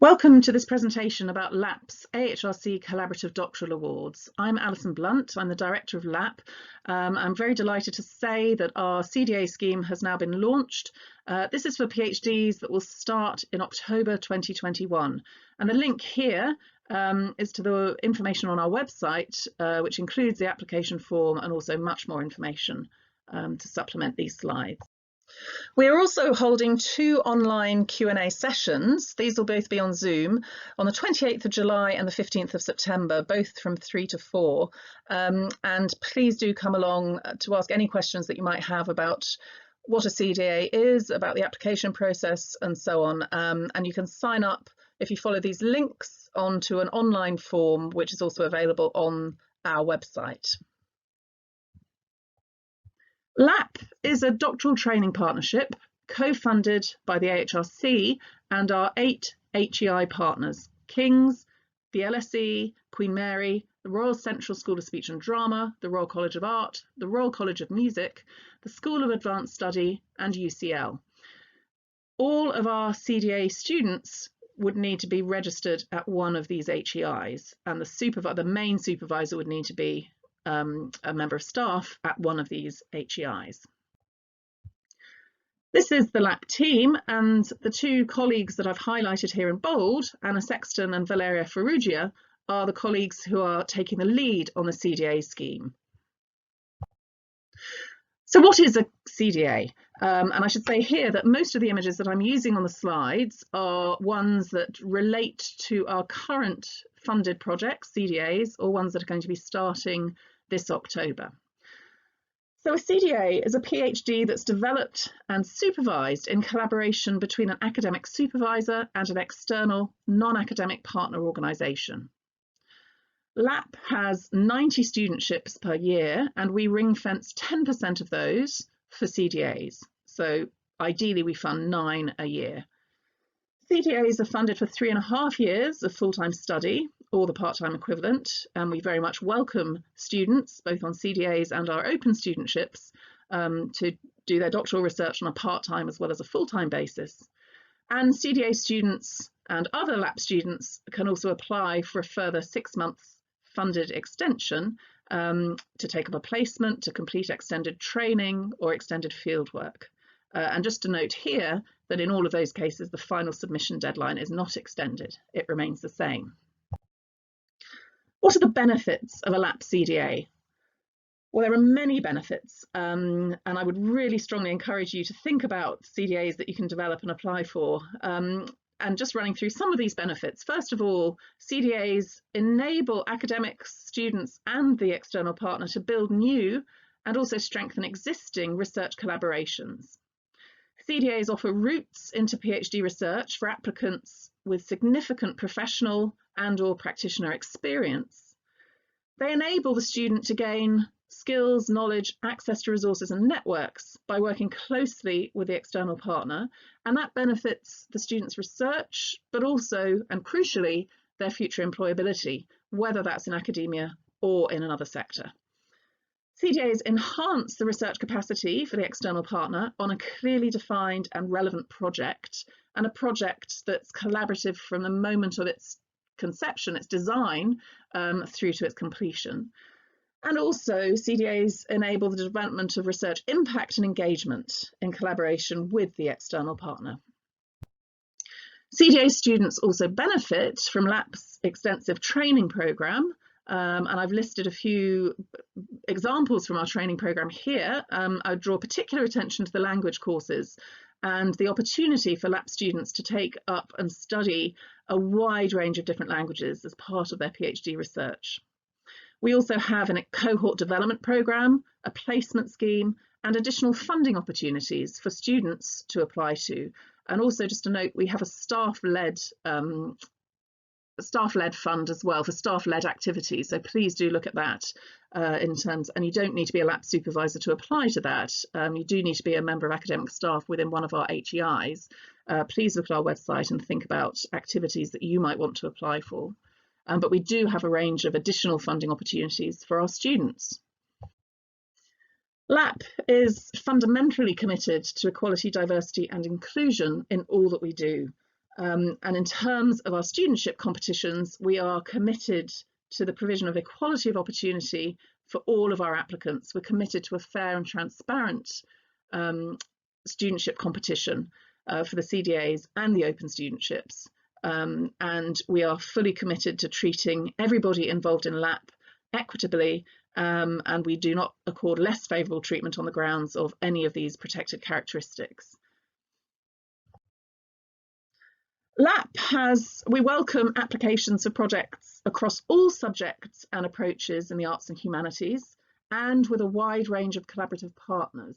Welcome to this presentation about LAHP's AHRC Collaborative Doctoral Awards. I'm Alison Blunt, I'm the Director of LAHP. I'm very delighted to say that our CDA scheme has now been launched. This is for PhDs that will start in October 2021. And the link here is to the information on our website, which includes the application form and also much more information to supplement these slides. We are also holding two online Q&A sessions. These will both be on Zoom on the 28th of July and the 15th of September, both from 3 to 4. And please do come along to ask any questions that you might have about what a CDA is, about the application process and so on. And you can sign up if you follow these links onto an online form, which is also available on our website. LAHP is a doctoral training partnership co-funded by the AHRC and our 8 HEI partners: King's, the LSE, Queen Mary, the Royal Central School of Speech and Drama, the Royal College of Art, the Royal College of Music, the School of Advanced Study and UCL. All of our CDA students would need to be registered at one of these HEIs, and the main supervisor would need to be a member of staff at one of these HEIs. This is the LAHP team, and the two colleagues that I've highlighted here in bold, Anna Sexton and Valeria Ferrugia, are the colleagues who are taking the lead on the CDA scheme. So what is a CDA? And I should say here that most of the images that I'm using on the slides are ones that relate to our current funded projects, CDAs, or ones that are going to be starting this October. So a CDA is a PhD that's developed and supervised in collaboration between an academic supervisor and an external non-academic partner organisation. LAHP has 90 studentships per year, and we ring-fence 10% of those for CDAs. So ideally we fund 9 a year. CDAs are funded for 3.5 years of full-time study, or the part-time equivalent, and we very much welcome students, both on CDAs and our open studentships, to do their doctoral research on a part-time as well as a full-time basis. And CDA students and other LAHP students can also apply for a further 6 months funded extension to take up a placement, to complete extended training or extended fieldwork. And just to note here that in all of those cases, the final submission deadline is not extended, it remains the same. What are the benefits of a LAHP CDA? Well, there are many benefits, and I would really strongly encourage you to think about CDAs that you can develop and apply for. And just running through some of these benefits. First of all, CDAs enable academic students and the external partner to build new and also strengthen existing research collaborations. CDAs offer routes into PhD research for applicants with significant professional and/or practitioner experience. They enable the student to gain skills, knowledge, access to resources and networks by working closely with the external partner, and that benefits the student's research, but also, and crucially, their future employability, whether that's in academia or in another sector. CDAs enhance the research capacity for the external partner on a clearly defined and relevant project, and a project that's collaborative from the moment of its conception, its design, through to its completion. And also, CDAs enable the development of research impact and engagement in collaboration with the external partner. CDA students also benefit from LAHP's extensive training programme, and I've listed a few examples from our training programme here. I draw particular attention to the language courses and the opportunity for LAHP students to take up and study a wide range of different languages as part of their PhD research. We also have a cohort development programme, a placement scheme, and additional funding opportunities for students to apply to. And also, just to note, we have a staff-led fund as well for staff-led activities. So please do look at that in terms, and you don't need to be a LAHP supervisor to apply to that. You do need to be a member of academic staff within one of our HEIs. Please look at our website and think about activities that you might want to apply for. But we do have a range of additional funding opportunities for our students. LAHP is fundamentally committed to equality, diversity and inclusion in all that we do. And in terms of our studentship competitions, we are committed to the provision of equality of opportunity for all of our applicants. We're committed to a fair and transparent studentship competition for the CDAs and the open studentships. And we are fully committed to treating everybody involved in LAHP equitably, and we do not accord less favourable treatment on the grounds of any of these protected characteristics. We welcome applications for projects across all subjects and approaches in the arts and humanities, and with a wide range of collaborative partners.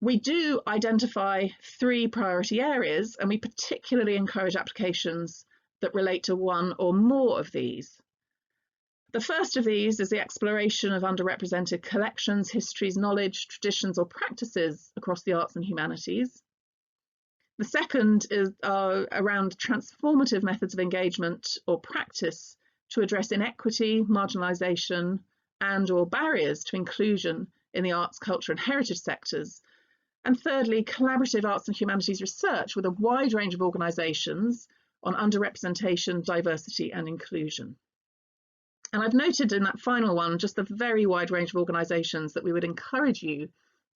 We do identify 3 priority areas, and we particularly encourage applications that relate to one or more of these. The first of these is the exploration of underrepresented collections, histories, knowledge, traditions, or practices across the arts and humanities. The second is around transformative methods of engagement or practice to address inequity, marginalisation, and/or barriers to inclusion in the arts, culture, and heritage sectors. And thirdly, collaborative arts and humanities research with a wide range of organisations on underrepresentation, diversity, and inclusion. And I've noted in that final one just the very wide range of organisations that we would encourage you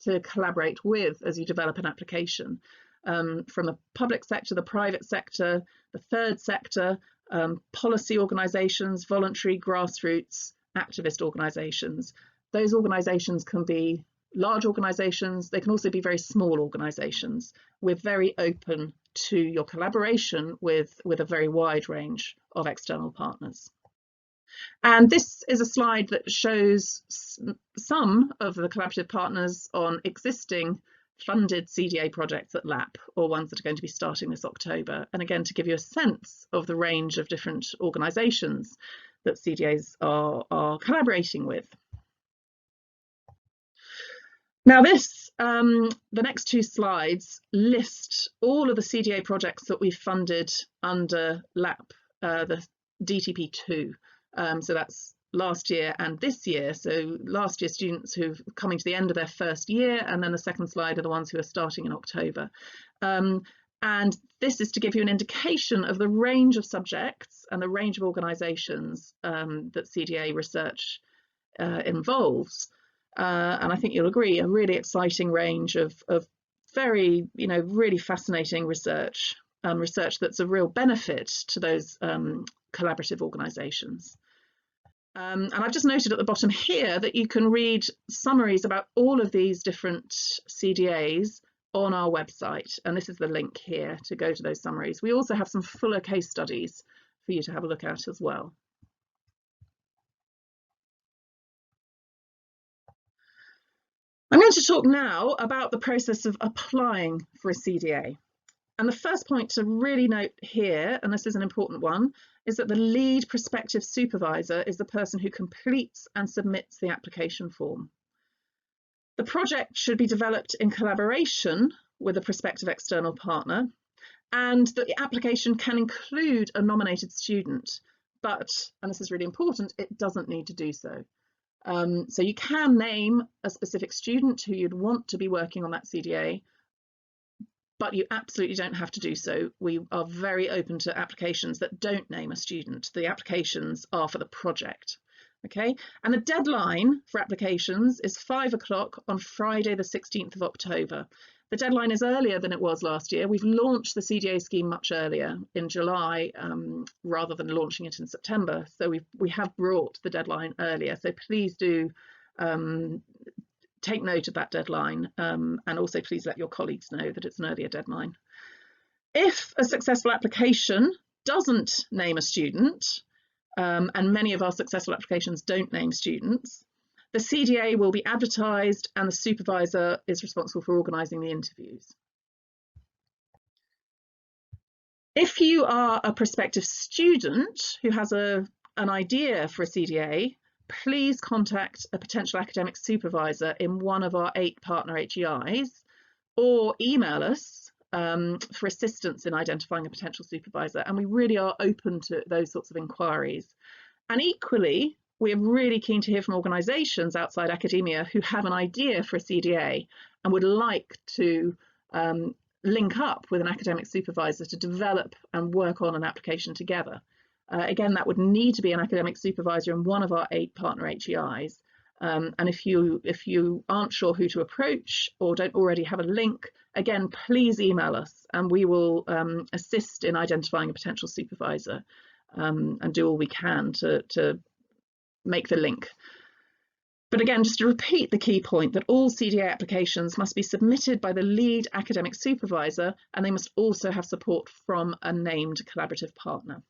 to collaborate with as you develop an application. From the public sector, the private sector, the third sector, policy organisations, voluntary, grassroots, activist organisations. Those organisations can be large organisations, they can also be very small organisations. We're very open to your collaboration with a very wide range of external partners. And this is a slide that shows some of the collaborative partners on existing funded CDA projects at LAHP, or ones that are going to be starting this October. And again, to give you a sense of the range of different organisations that CDAs are collaborating with. Now the next 2 slides list all of the CDA projects that we've funded under LAHP, the DTP2. So that's last year and this year. So last year students who've coming to the end of their first year, and then the second slide are the ones who are starting in October. And this is to give you an indication of the range of subjects and the range of organisations that CDA research involves. And I think you'll agree, a really exciting range of very, really fascinating research, research that's a real benefit to those collaborative organisations. And I've just noted at the bottom here that you can read summaries about all of these different CDAs on our website. And this is the link here to go to those summaries. We also have some fuller case studies for you to have a look at as well. I'm going to talk now about the process of applying for a CDA. And the first point to really note here, and this is an important one, is that the lead prospective supervisor is the person who completes and submits the application form. The project should be developed in collaboration with a prospective external partner, and that the application can include a nominated student, but, and this is really important, it doesn't need to do so. So you can name a specific student who you'd want to be working on that CDA, but you absolutely don't have to do so. We are very open to applications that don't name a student. The applications are for the project, okay? And the deadline for applications is 5 o'clock on Friday, the 16th of October. The deadline is earlier than it was last year. We've launched the CDA scheme much earlier in July, rather than launching it in September. So we have brought the deadline earlier. So please do take note of that deadline, and also please let your colleagues know that it's an earlier deadline. If a successful application doesn't name a student, and many of our successful applications don't name students, the CDA will be advertised and the supervisor is responsible for organising the interviews. If you are a prospective student who has an idea for a CDA, please contact a potential academic supervisor in one of our 8 partner HEIs, or email us for assistance in identifying a potential supervisor. And we really are open to those sorts of inquiries. And equally, we are really keen to hear from organisations outside academia who have an idea for a CDA and would like to link up with an academic supervisor to develop and work on an application together. Again, that would need to be an academic supervisor in one of our 8 partner HEIs. And if you aren't sure who to approach or don't already have a link, again, please email us and we will assist in identifying a potential supervisor and do all we can to make the link. But again, just to repeat the key point that all CDA applications must be submitted by the lead academic supervisor, and they must also have support from a named collaborative partner.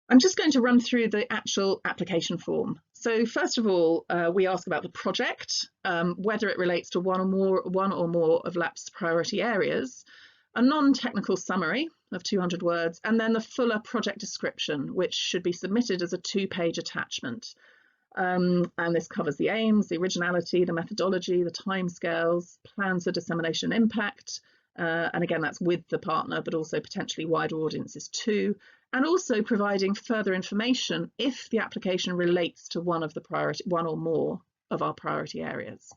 I'm just going to run through the actual application form. So first of all, we ask about the project, whether it relates to one or more of LAHP's priority areas, a non-technical summary of 200 words, and then the fuller project description, which should be submitted as a 2-page attachment. And this covers the aims, the originality, the methodology, the timescales, plans for dissemination impact, and again, that's with the partner, but also potentially wider audiences too, and also providing further information if the application relates to one or more of our priority areas.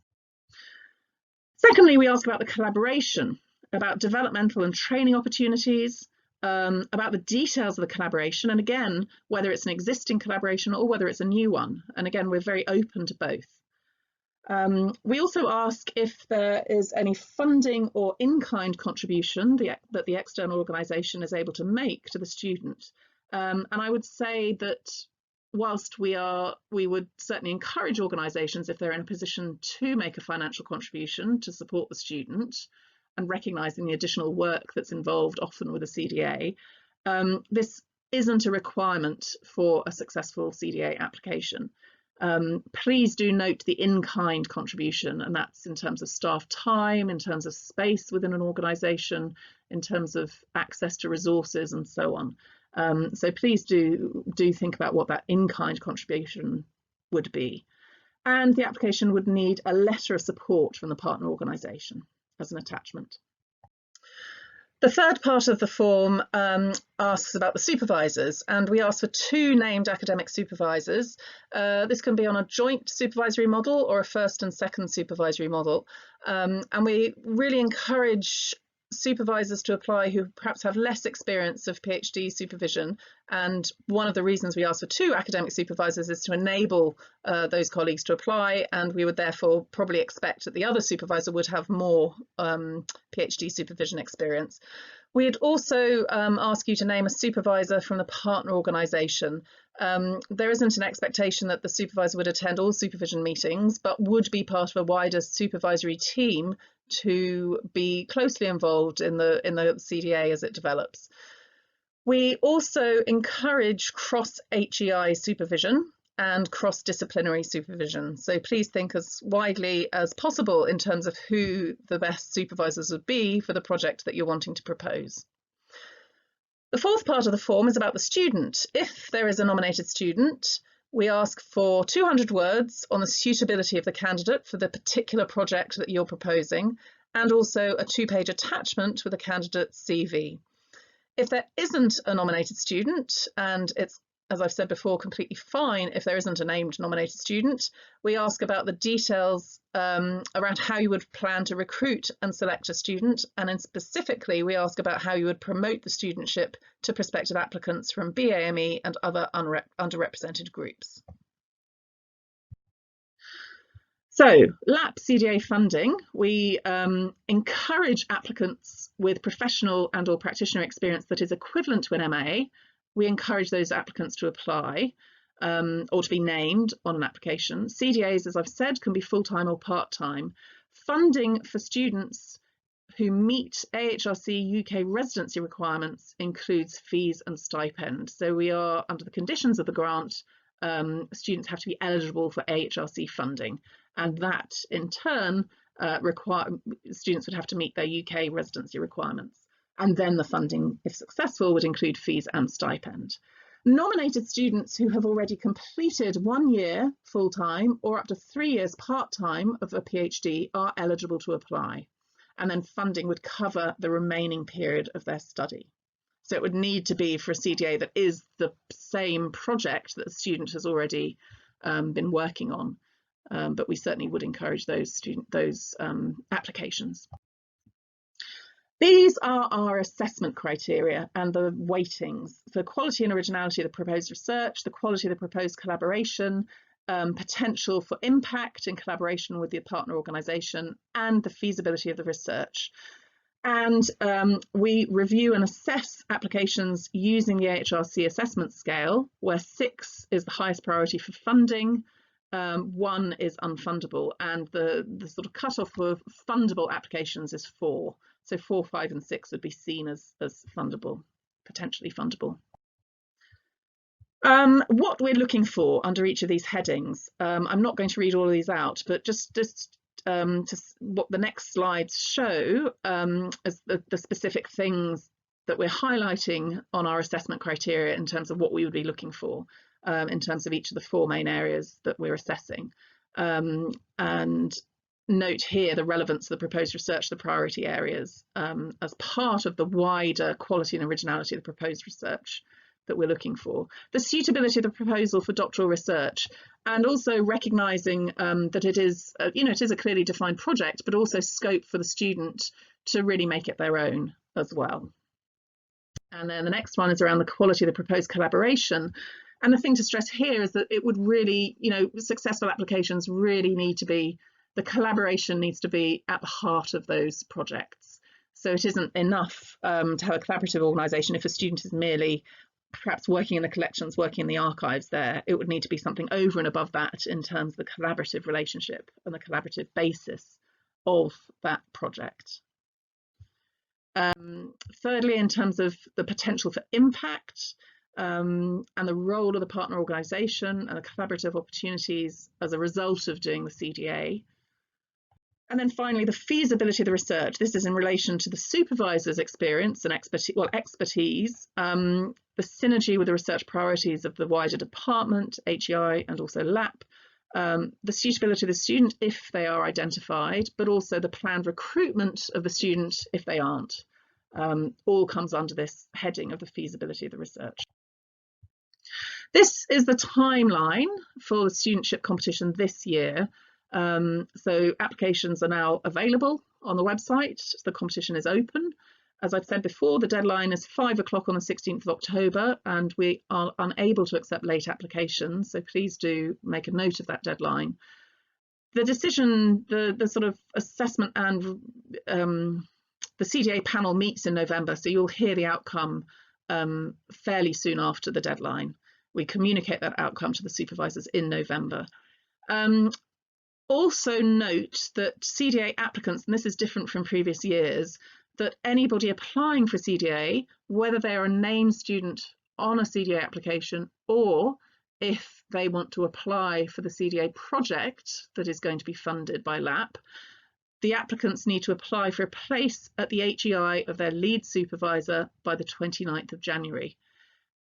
Secondly, we ask about the collaboration, about developmental and training opportunities, about the details of the collaboration, and again, whether it's an existing collaboration or whether it's a new one. And again, we're very open to both. We also ask if there is any funding or in-kind contribution that the external organisation is able to make to the student. And I would say that whilst we would certainly encourage organisations, if they're in a position to make a financial contribution to support the student, and recognising the additional work that's involved often with a CDA, this isn't a requirement for a successful CDA application. Please do note the in-kind contribution, and that's in terms of staff time, in terms of space within an organisation, in terms of access to resources and so on. So please do think about what that in-kind contribution would be. And the application would need a letter of support from the partner organisation as an attachment. The third part of the form asks about the supervisors, and we ask for 2 named academic supervisors. This can be on a joint supervisory model or a first and second supervisory model. And we really encourage supervisors to apply who perhaps have less experience of PhD supervision, and one of the reasons we ask for 2 academic supervisors is to enable those colleagues to apply, and we would therefore probably expect that the other supervisor would have more PhD supervision experience. We'd also ask you to name a supervisor from the partner organisation. There isn't an expectation that the supervisor would attend all supervision meetings, but would be part of a wider supervisory team to be closely involved in the CDA as it develops. We also encourage cross-HEI supervision and cross-disciplinary supervision. So please think as widely as possible in terms of who the best supervisors would be for the project that you're wanting to propose. The fourth part of the form is about the student. If there is a nominated student, we ask for 200 words on the suitability of the candidate for the particular project that you're proposing, and also a 2-page attachment with a candidate's CV. If there isn't a nominated student, and it's, as I've said before, completely fine if there isn't a named nominated student, we ask about the details around how you would plan to recruit and select a student, and then specifically we ask about how you would promote the studentship to prospective applicants from BAME and other underrepresented groups. So, LAHP CDA funding, we encourage applicants with professional and or practitioner experience that is equivalent to an MA. We encourage those applicants to apply or to be named on an application. CDAs, as I've said, can be full-time or part-time. Funding for students who meet AHRC UK residency requirements includes fees and stipend. So we are, under the conditions of the grant, students have to be eligible for AHRC funding, and that in turn students would have to meet their UK residency requirements. And then the funding, if successful, would include fees and stipend. Nominated students who have already completed 1 year full-time or up to 3 years part-time of a PhD are eligible to apply, and then funding would cover the remaining period of their study. So it would need to be for a CDA that is the same project that the student has already been working on. but we certainly would encourage those applications. These are our assessment criteria and the weightings: the quality and originality of the proposed research, the quality of the proposed collaboration, potential for impact in collaboration with the partner organisation, and the feasibility of the research. And we review and assess applications using the AHRC assessment scale, where 6 is the highest priority for funding, 1 is unfundable, and the sort of cutoff for fundable applications is 4. So 4, 5 and 6 would be seen as fundable, potentially fundable. What we're looking for under each of these headings, I'm not going to read all of these out, but just what the next slides show as the specific things that we're highlighting on our assessment criteria in terms of what we would be looking for in terms of each of the 4 main areas that we're assessing. And note here the relevance of the proposed research, the priority areas, as part of the wider quality and originality of the proposed research that we're looking for. The suitability of the proposal for doctoral research, and also recognising that it is, it is a clearly defined project, but also scope for the student to really make it their own as well. And then the next one is around the quality of the proposed collaboration. And the thing to stress here is that it would really, successful applications really need to be, the collaboration needs to be at the heart of those projects. So it isn't enough to have a collaborative organisation if a student is merely perhaps working in the collections, working in the archives there. It would need to be something over and above that in terms of the collaborative relationship and the collaborative basis of that project. Thirdly, in terms of the potential for impact and the role of the partner organisation and the collaborative opportunities as a result of doing the CDA. And then finally, the feasibility of the research. This is in relation to the supervisor's experience and expertise, the synergy with the research priorities of the wider department, HEI and also LAHP, the suitability of the student if they are identified, but also the planned recruitment of the student if they aren't. All comes under this heading of the feasibility of the research. This is the timeline for the studentship competition this year. So applications are now available on the website. The competition is open. As I've said before, the deadline is 5 o'clock on the 16th of October, and we are unable to accept late applications. So please do make a note of that deadline. The decision, the sort of assessment and the CDA panel meets in November, so you'll hear the outcome fairly soon after the deadline. We communicate that outcome to the supervisors in November. Also note that CDA applicants, and this is different from previous years, that anybody applying for CDA, whether they are a named student on a CDA application or if they want to apply for the CDA project that is going to be funded by LAHP, the applicants need to apply for a place at the HEI of their lead supervisor by the 29th of January.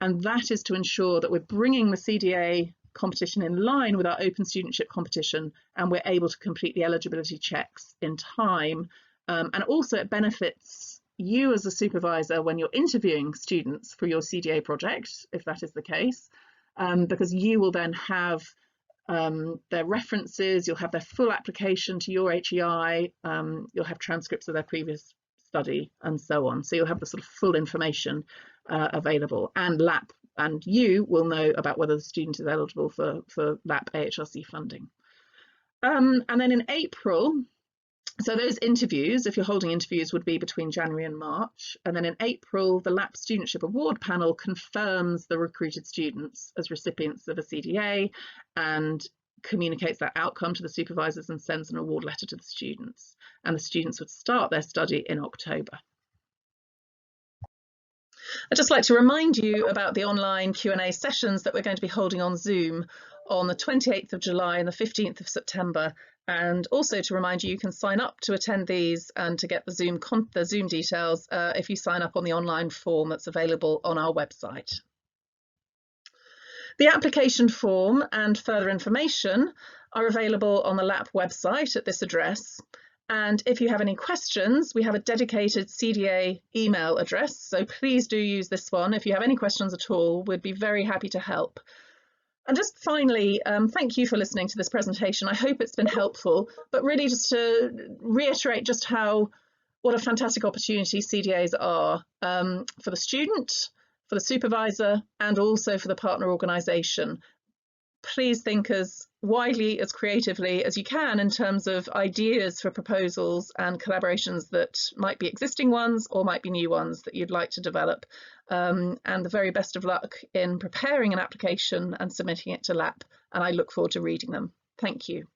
And that is to ensure that we're bringing the CDA competition in line with our open studentship competition, and we're able to complete the eligibility checks in time. And also it benefits you as a supervisor when you're interviewing students for your CDA project, if that is the case, because you will then have their references, you'll have their full application to your HEI, you'll have transcripts of their previous study and so on. So you'll have the sort of full information available, and LAHP and you will know about whether the student is eligible for LAHP AHRC funding. And then in April, so those interviews, if you're holding interviews, would be between January and March. And then in April, the LAHP Studentship Award Panel confirms the recruited students as recipients of a CDA and communicates that outcome to the supervisors and sends an award letter to the students. And the students would start their study in October. I'd just like to remind you about the online Q&A sessions that we're going to be holding on Zoom on the 28th of July and the 15th of September. And also to remind you, you can sign up to attend these and to get the Zoom details if you sign up on the online form that's available on our website. The application form and further information are available on the LAHP website at this address. And if you have any questions, we have a dedicated CDA email address, so please do use this one. If you have any questions at all, we'd be very happy to help. And just finally, thank you for listening to this presentation. I hope it's been helpful, but really just to reiterate just what a fantastic opportunity CDAs are for the student, for the supervisor, and also for the partner organisation. Please think as widely, as creatively as you can in terms of ideas for proposals and collaborations that might be existing ones or might be new ones that you'd like to develop. And the very best of luck in preparing an application and submitting it to LAHP. And I look forward to reading them. Thank you.